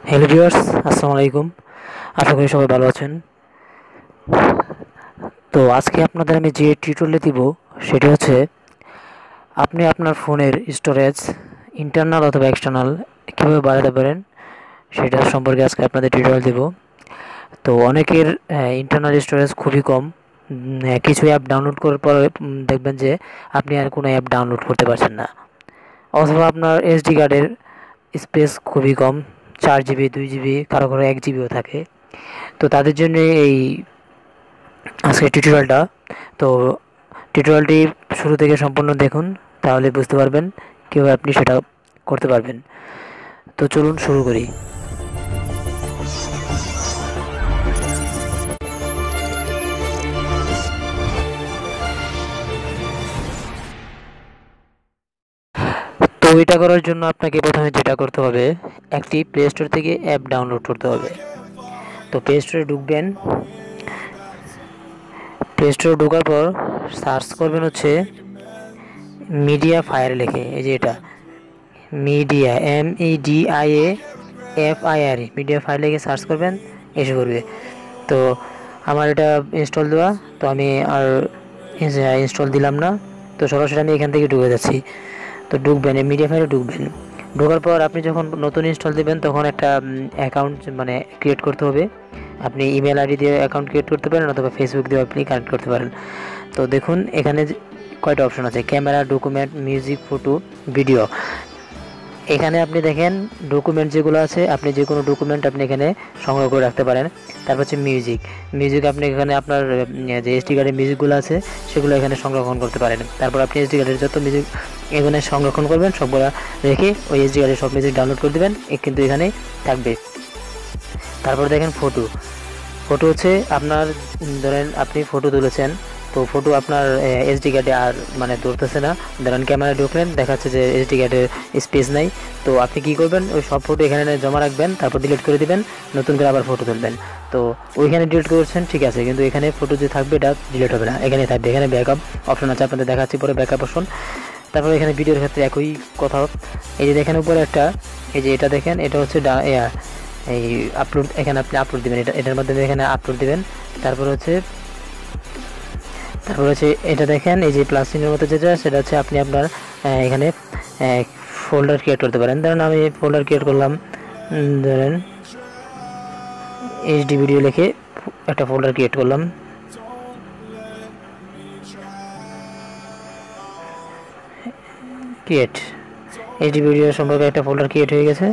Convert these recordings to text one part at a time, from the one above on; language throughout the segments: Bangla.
হ্যালো ভিউয়ার্স, আসসালামু আলাইকুম। আশা করি সবাই ভালো আছেন। তো আজকে আপনাদের আমি যে টিউটোরিয়াল দিব সেটি হচ্ছে আপনি আপনার ফোনের স্টোরেজ ইন্টারনাল অথবা এক্সটার্নাল কীভাবে বাড়াতে পারেন সেটা সম্পর্কে আজকে আপনাদের টিউটোরিয়াল দিব। তো অনেকের ইন্টারনাল স্টোরেজ খুবই কম। কিছু অ্যাপ ডাউনলোড করার পরে দেখবেন যে আপনি আর কোনো অ্যাপ ডাউনলোড করতে পারছেন না, অথবা আপনার এসডি কার্ডের স্পেস খুবই কম, 4 জিবি, 2 জিবি, কারো কারো 1 জিবিও থাকে। তো তাদের জন্য এই আজকের টিউটোরিয়ালটা। তো টিউটোরিয়ালটি শুরু থেকে সম্পূর্ণ দেখুন, তাহলে বুঝতে পারবেন কীভাবে আপনি সেটা করতে পারবেন। তো চলুন শুরু করি। তো এটা করার জন্য আপনাকে প্রথমে যেটা করতে হবে, একটি প্লে স্টোর থেকে অ্যাপ ডাউনলোড করতে হবে। তো প্লে স্টোরে ঢুকবেন। প্লে স্টোরে ঢোকার পর সার্চ করবেন হচ্ছে মিডিয়া ফায়ার লিখে, এই যে এটা মিডিয়া MIDIAFIRE মিডিয়া ফায়ার লিখে সার্চ করবেন, এসে করবে। তো আমার এটা ইনস্টল দেওয়া, তো আমি আর ইনস্টল দিলাম না। তো সরাসরি আমি এখান থেকে ঢুকে যাচ্ছি। তো ঢুকবেন, মিডিয়া ফায়ারে ঢুকবেন। ঢোকার পর আপনি যখন নতুন ইনস্টল দেবেন তখন একটা অ্যাকাউন্ট মানে ক্রিয়েট করতে হবে। আপনি ইমেল আইডি দিয়ে অ্যাকাউন্ট ক্রিয়েট করতে পারেন অথবা ফেসবুক দিয়ে আপনি কানেক্ট করতে পারেন। তো দেখুন এখানে কয়টা অপশন আছে, camera, document, music, photo, video. এখানে আপনি দেখেন ডকুমেন্ট যেগুলো আছে, আপনি যে কোনো ডকুমেন্ট আপনি এখানে সংগ্রহ করে রাখতে পারেন। তারপর হচ্ছে মিউজিক আপনি এখানে আপনার যে এসডি কার্ডের মিউজিকগুলো আছে সেগুলো এখানে সংরক্ষণ করতে পারেন। তারপর আপনি এসডি কার্ডের যত মিউজিক এখানে সংরক্ষণ করবেন সবগুলো রেখে ওই এসডি কার্ডের সব মিউজিক ডাউনলোড করে দেবেন, কিন্তু এখানেই থাকবে। তারপর দেখেন ফটো হচ্ছে আপনার, ধরেন আপনি ফটো তুলেছেন, তো ফটো আপনার এসডি কার্ডে আর মানে ধরতেছে না। ধরেন ক্যামেরায় ঢুকলেন, দেখাচ্ছে যে এসডি কার্ডের স্পেস নাই। তো আপনি কি করবেন, ওই সব ফটো এখানে জমা রাখবেন, তারপর ডিলিট করে দিবেন, নতুন করে আবার ফটো তুলবেন। তো ওইখানে ডিলিট করছেন ঠিক আছে, কিন্তু এখানে ফটো যে থাকবে এটা ডিলিট হবে না, এখানে থাকবে। এখানে ব্যাকআপ অপশন আছে, আপনাদের দেখাচ্ছি পরে ব্যাকআপ অপশন। তারপর এখানে ভিডিওর ক্ষেত্রে একই কথা। এই যে দেখেন উপরে একটা, এই যে এটা দেখেন, এটা হচ্ছে এই আপলোড, এখানে আপনি আপলোড দিবেন, এটার মাধ্যমে এখানে আপলোড দিবেন। তারপর হচ্ছে এটা দেখেন, এই যে প্লাস চিহ্নের মতো যেটা, সেটা হচ্ছে আপনি আপনার এখানে ফোল্ডার ক্রিয়েট করতে পারেন। ধরেন আমি ফোল্ডার ক্রিয়েট করলাম, ধরেন এইচডি ভিডিও লিখে একটা ফোল্ডার ক্রিয়েট করলাম। এইচডি ভিডিও সম্পর্কে একটা ফোল্ডার ক্রিয়েট হয়ে গেছে।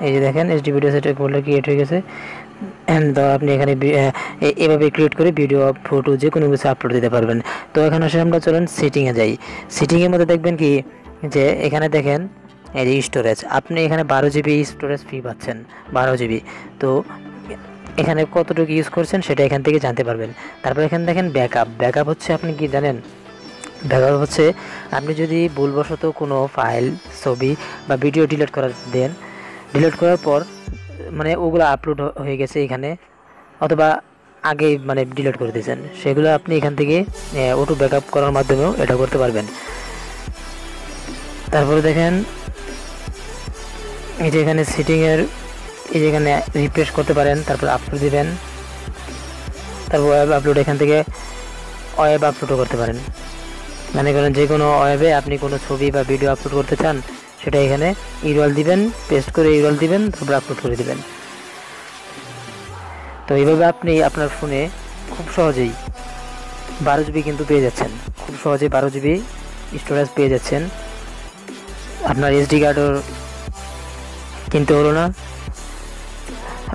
এই যে দেখেন এইচডি ভিডিও সেটা ফোল্ডার ক্রিয়েট হয়ে গেছে। তো আপনি এখানে এভাবে ক্রিয়েট করে ভিডিও, ফটো যে কোনো কিছু আপলোড দিতে পারবেন। তো এখানে আসলে আমরা চলেন সেটিংয়ে যাই। সেটিংয়ের মধ্যে দেখবেন কি, যে এখানে দেখেন এই যে স্টোরেজ, আপনি এখানে 12 জিবি স্টোরেজ ফ্রি পাচ্ছেন, 12 জিবি। তো এখানে কতটুকু ইউজ করছেন সেটা এখান থেকে জানতে পারবেন। তারপর এখানে দেখেন ব্যাকআপ হচ্ছে, আপনি কি জানেন ব্যাকআপ হচ্ছে আপনি যদি ভুলবশত কোনো ফাইল, ছবি বা ভিডিও ডিলিট করার পর মানে ওগুলো আপলোড হয়ে গেছে এখানে, অথবা আগেই মানে ডিলিট করে দিয়েছেন, সেগুলো আপনি এখান থেকে অটো ব্যাকআপ করার মাধ্যমেও এটা করতে পারবেন। তারপরে দেখেন এই যে এখানে সেটিংয়ের, এই যে এখানে রিফ্রেশ করতে পারেন, তারপর আপলোড দিবেন, তারপর ওয়েব আপলোড, এখান থেকে ওয়েব আপলোডও করতে পারেন। মানে করেন যে কোনো ওয়েবে আপনি কোনো ছবি বা ভিডিও আপলোড করতে চান, সেটা এখানে ইউআরএল দিবেন, পেস্ট করে ইউআরএল দিবেন, তারপর আপলোড করে দিবেন। তো এইভাবে আপনি আপনার ফোনে খুব সহজেই 12 জিবি কিন্তু পেয়ে যাচ্ছেন, খুব সহজেই 12 জিবি স্টোরেজ পেয়ে যাচ্ছেন। আপনার এসডি কার্ডও কিনতে হলো না,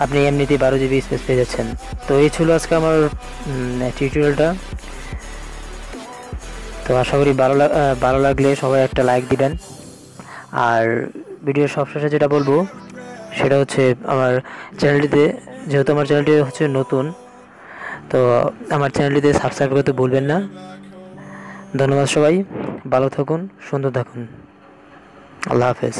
আপনি এমনিতেই 12 জিবি স্পেস পেয়ে যাচ্ছেন। তো এই ছিল আজকে আমার টিউটোরিয়ালটা। তো আশা করি ভালো লাগলে সবাই একটা লাইক দিবেন। আর ভিডিওর সবশেষে যেটা বলবো সেটা হচ্ছে আমার চ্যানেলটিতে, যেহেতু আমার চ্যানেলটি হচ্ছে নতুন, তো আমার চ্যানেলটিতে সাবস্ক্রাইব করতে ভুলবেন না। ধন্যবাদ সবাই, ভালো থাকুন, সুন্দর থাকুন, আল্লাহ হাফেজ।